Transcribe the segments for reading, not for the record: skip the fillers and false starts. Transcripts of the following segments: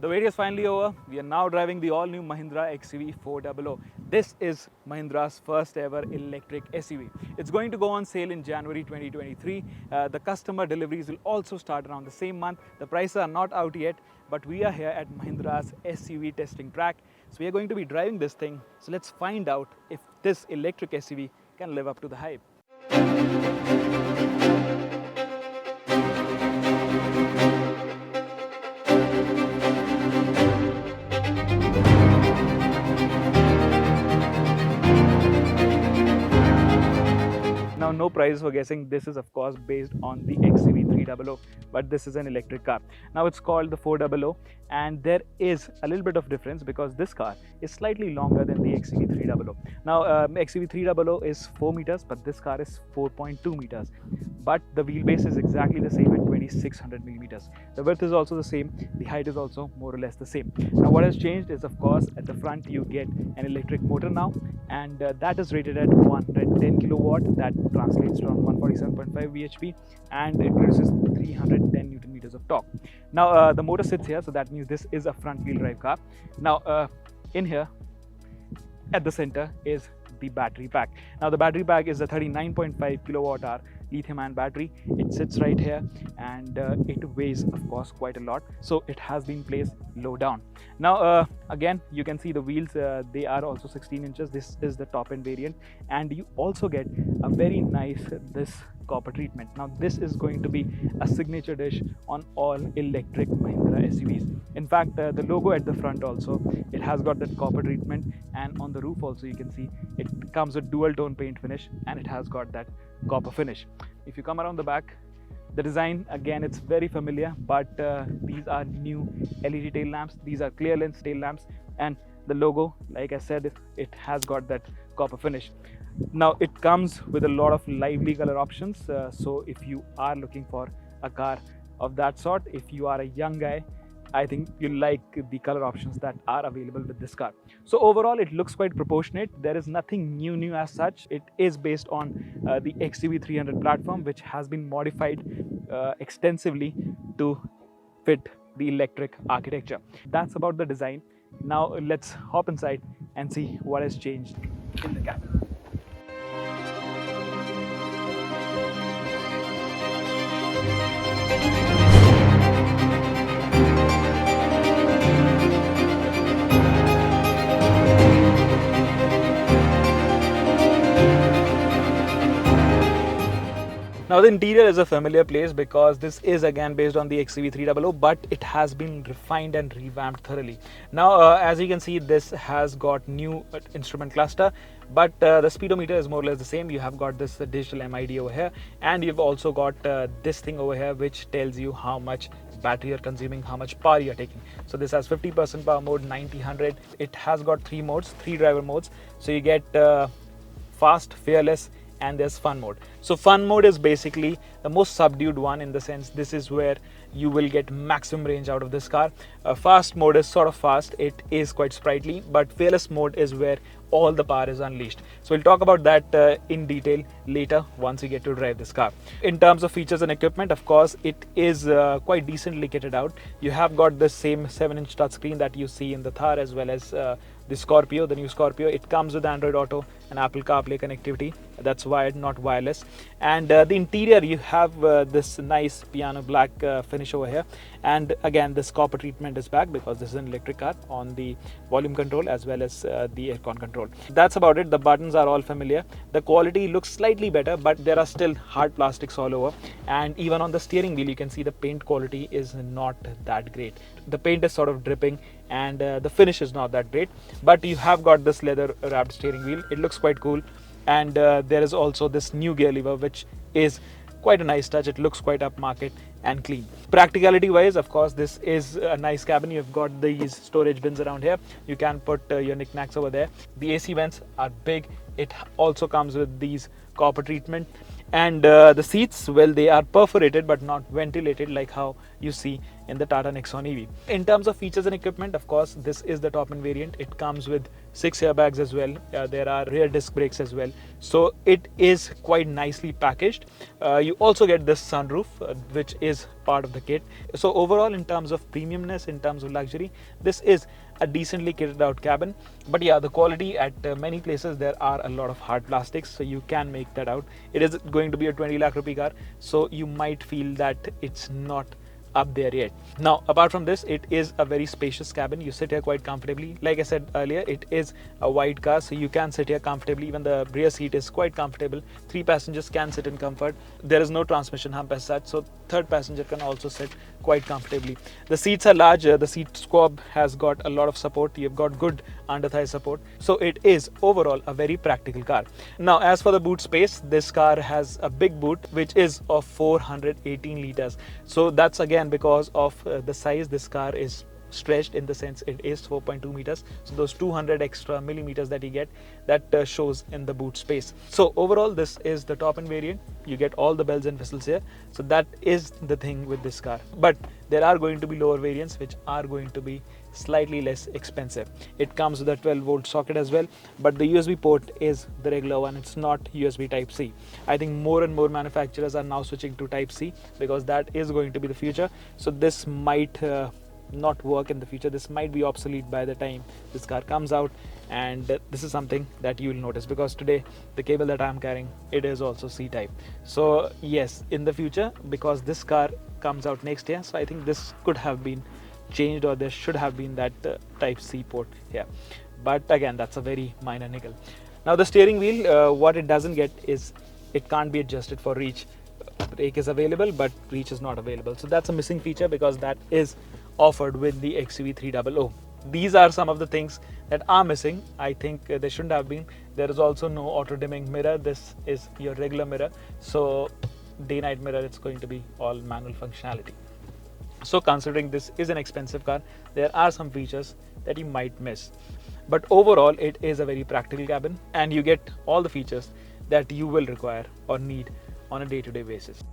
The wait is finally over. We are now driving the all-new Mahindra XUV400. This is Mahindra's first ever electric SUV. It's going to go on sale in January 2023. The customer deliveries will also start around the same month. The prices are not out yet, but we are here at Mahindra's SUV testing track. So we are going to be driving this thing. So let's find out if this electric SUV can live up to the hype. Now, no prize for guessing. This is of course based on the XUV300, but this is an electric car. Now it's called the 400, and there is a little bit of difference because this car is slightly longer than the XUV300. Now XUV300 is 4 meters, but this car is 4.2 meters. But the wheelbase is exactly the same at 2600 millimeters. The width is also the same. The height is also more or less the same. Now what has changed is, of course, at the front you get an electric motor now, and that is rated at 110 kilowatt. That translates to around 147.5 bhp, and it produces 310 newton meters of torque. Now the motor sits here, so that means this is a front wheel drive car. Now in here at the center is the battery pack. Now the battery pack is a 39.5 kilowatt hour lithium ion battery. It sits right here, and it weighs of course quite a lot, so it has been placed low down. Now again you can see the wheels, they are also 16 inches. This is the top end variant, and you also get a very nice this copper treatment. Now this is going to be a signature dish on all electric Mahindra SUVs. In fact, the logo at the front also, it has got that copper treatment, and on the roof also you can see it comes with dual tone paint finish, and it has got that copper finish. If you come around the back, the design again, it's very familiar, but these are new LED tail lamps. These are clear lens tail lamps, and the logo, like I said, it has got that copper finish. Now it comes with a lot of lively color options, so if you are looking for a car of that sort, if you are a young guy, I think you like the color options that are available with this car. So overall it looks quite proportionate. There is nothing new as such. It is based on the XUV300 platform, which has been modified extensively to fit the electric architecture. That's about the design. Now let's hop inside and see what has changed in the cabin. Now the interior is a familiar place because this is again based on the XUV300, but it has been refined and revamped thoroughly. Now as you can see, this has got new instrument cluster, but the speedometer is more or less the same. You have got this digital MID over here, and you've also got this thing over here which tells you how much battery you're consuming, how much power you're taking. So this has 50% power mode, 90, 100. It has got 3 modes, 3 driver modes. So you get fast, fearless, and there's fun mode. So fun mode is basically the most subdued one, in the sense this is where you will get maximum range out of this car. Fast mode is sort of fast, it is quite sprightly, but fearless mode is where all the power is unleashed. So we'll talk about that in detail later once we get to drive this car. In terms of features and equipment, of course, it is quite decently kitted out. You have got the same 7-inch touchscreen that you see in the Thar as well as the Scorpio, the new Scorpio. It comes with Android Auto and Apple CarPlay connectivity. That's wired, not wireless. And the interior, you have this nice piano black finish over here. And again, this copper treatment is back because this is an electric car, on the volume control as well as the aircon control. That's about it. The buttons are all familiar. The quality looks slightly better, but there are still hard plastics all over. And even on the steering wheel, you can see the paint quality is not that great. The paint is sort of dripping, and the finish is not that great, but you have got this leather wrapped steering wheel. It looks quite cool, and there is also this new gear lever, which is quite a nice touch. It looks quite upmarket and clean. Practicality wise, of course, this is a nice cabin. You've got these storage bins around here. You can put your knickknacks over there. The AC vents are big. It also comes with these copper treatment, and the seats, well, they are perforated but not ventilated like how you see in the Tata Nexon EV. In terms of features and equipment, of course, this is the top end variant. It comes with 6 airbags as well. There are rear disc brakes as well. So it is quite nicely packaged. You also get this sunroof, which is part of the kit. So overall, in terms of premiumness, in terms of luxury, this is a decently kitted out cabin. But yeah, the quality at many places, there are a lot of hard plastics, so you can make that out. It is going to be a 20 lakh rupee car, so you might feel that it's not up there yet. Now, apart from this, it is a very spacious cabin. You sit here quite comfortably. Like I said earlier, it is a wide car, so you can sit here comfortably. Even the rear seat is quite comfortable. 3 passengers can sit in comfort. There is no transmission hump as such, so third passenger can also sit quite comfortably. The seats are larger. The seat squab has got a lot of support. You've got good under thigh support, so it is overall a very practical car. Now, as for the boot space, this car has a big boot which is of 418 liters. So that's again because of the size. This car is stretched in the sense it is 4.2 meters, so those 200 extra millimeters that you get, that shows in the boot space. So overall, this is the top end variant. You get all the bells and whistles here, so that is the thing with this car. But there are going to be lower variants which are going to be slightly less expensive. It comes with a 12-volt socket as well, but the USB port is the regular one. It's not USB type C. I think more and more manufacturers are now switching to type C because that is going to be the future. So this might not work in the future. This might be obsolete by the time this car comes out, and this is something that you will notice because today the cable that I am carrying, it is also C type. So yes, in the future, because this car comes out next year, so I think this could have been changed, or there should have been that type C port here. But again, that's a very minor nickel. Now the steering wheel, what it doesn't get is it can't be adjusted for reach. Brake is available, but reach is not available. So that's a missing feature because that is offered with the XUV300. These are some of the things that are missing. I think they shouldn't have been. There is also no auto dimming mirror. This is your regular mirror. So day night mirror, it's going to be all manual functionality. So considering this is an expensive car, there are some features that you might miss. But overall, it is a very practical cabin and you get all the features that you will require or need on a day-to-day basis.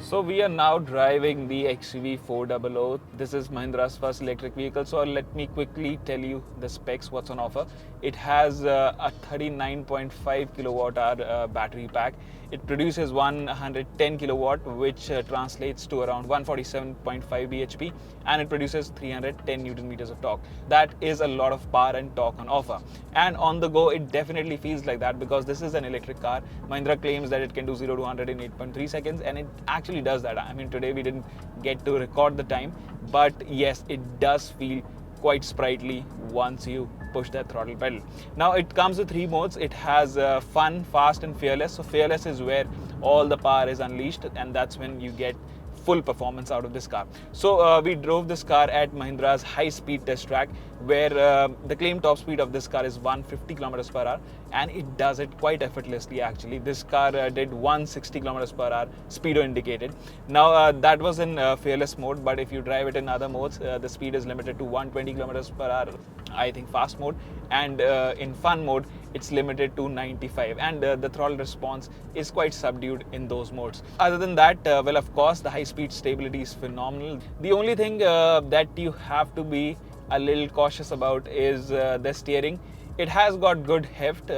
So we are now driving the XUV400. This is Mahindra's first electric vehicle. So let me quickly tell you the specs, what's on offer. It has a 39.5 kilowatt hour battery pack. It produces 110 kilowatt, which translates to around 147.5 bhp, and it produces 310 newton meters of torque. That is a lot of power and torque on offer. And on the go, it definitely feels like that because this is an electric car. Mahindra claims that it can do 0 to 100 in 8.3 seconds, and it actually does that. I mean, today we didn't get to record the time, but yes, it does feel quite sprightly once you push that throttle pedal. Now it comes with 3 modes. It has fun, fast and fearless. So fearless is where all the power is unleashed, and that's when you get full performance out of this car. So we drove this car at Mahindra's high-speed test track, where the claimed top speed of this car is 150 kilometers per hour, and it does it quite effortlessly. Actually, this car did 160 kilometers per hour speedo indicated. Now that was in fearless mode, but if you drive it in other modes, the speed is limited to 120 kilometers per hour, I think fast mode, and in fun mode it's limited to 95, and the throttle response is quite subdued in those modes. Other than that, well, of course, the high speed stability is phenomenal. The only thing that you have to be a little cautious about is the steering. It has got good heft.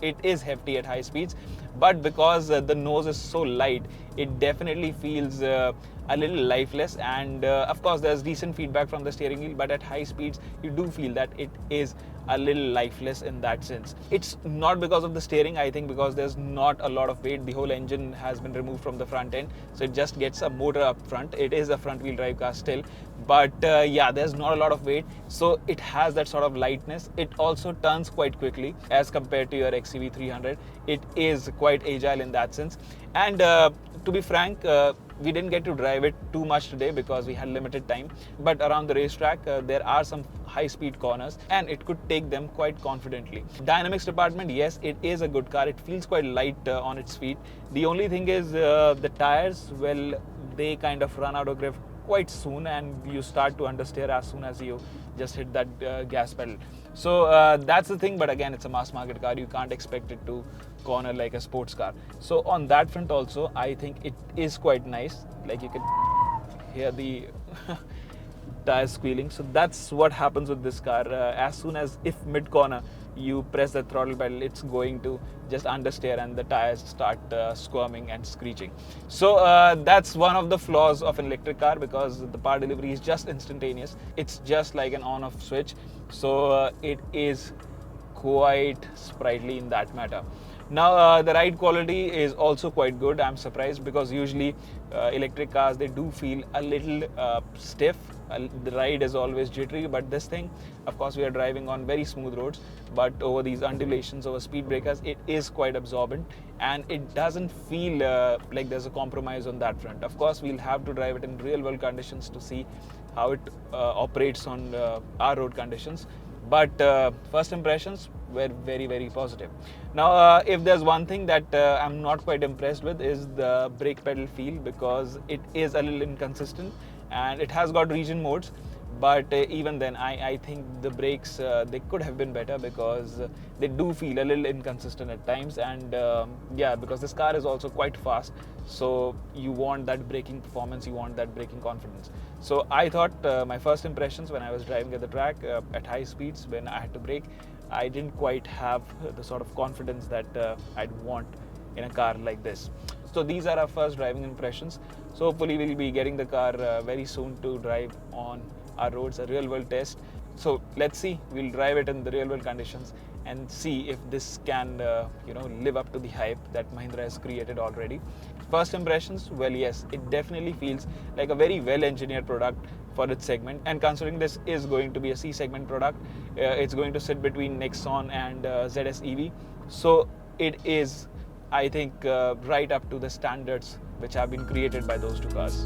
It is hefty at high speeds, but because the nose is so light, it definitely feels a little lifeless, and of course there's decent feedback from the steering wheel, but at high speeds you do feel that it is a little lifeless in that sense. It's not because of the steering, I think because there's not a lot of weight. The whole engine has been removed from the front end, so it just gets a motor up front. It is a front wheel drive car still, but yeah, there's not a lot of weight, so it has that sort of lightness. It also turns quite quickly as compared to your XUV300. It is quite agile in that sense, and to be frank, we didn't get to drive it too much today because we had limited time, but around the racetrack there are some high speed corners and it could take them quite confidently. Dynamics department, yes, it is a good car. It feels quite light on its feet. The only thing is the tires, well, they kind of run out of grip quite soon, and you start to understeer as soon as you just hit that gas pedal. So that's the thing, but again, it's a mass market car. You can't expect it to corner like a sports car. So on that front also, I think it is quite nice. Like, you can hear the tires squealing. So that's what happens with this car. As soon as, if mid corner you press the throttle pedal, it's going to just understeer and the tires start squirming and screeching. So that's one of the flaws of an electric car, because the power delivery is just instantaneous. It's just like an on-off switch. So it is quite sprightly in that matter. Now the ride quality is also quite good. I'm surprised, because usually electric cars, they do feel a little stiff. The ride is always jittery, but this thing, of course, we are driving on very smooth roads, but over these undulations, over speed breakers, it is quite absorbent, and it doesn't feel like there's a compromise on that front. Of course, we'll have to drive it in real world conditions to see how it operates on our road conditions. But first impressions were very, very positive. Now, if there's one thing that I'm not quite impressed with, is the brake pedal feel, because it is a little inconsistent, and it has got region modes. But even then, I think the brakes, they could have been better, because they do feel a little inconsistent at times. And yeah, because this car is also quite fast, so you want that braking performance, you want that braking confidence. So I thought my first impressions when I was driving at the track at high speeds, when I had to brake, I didn't quite have the sort of confidence that I'd want in a car like this. So these are our first driving impressions. So hopefully we'll be getting the car very soon to drive on our roads, a real world test. So let's see, we'll drive it in the real world conditions and see if this can live up to the hype that Mahindra has created already. First impressions, well, yes, it definitely feels like a very well engineered product for its segment, and considering this is going to be a C segment product, it's going to sit between Nexon and ZS EV. So it is, I think, right up to the standards which have been created by those two cars.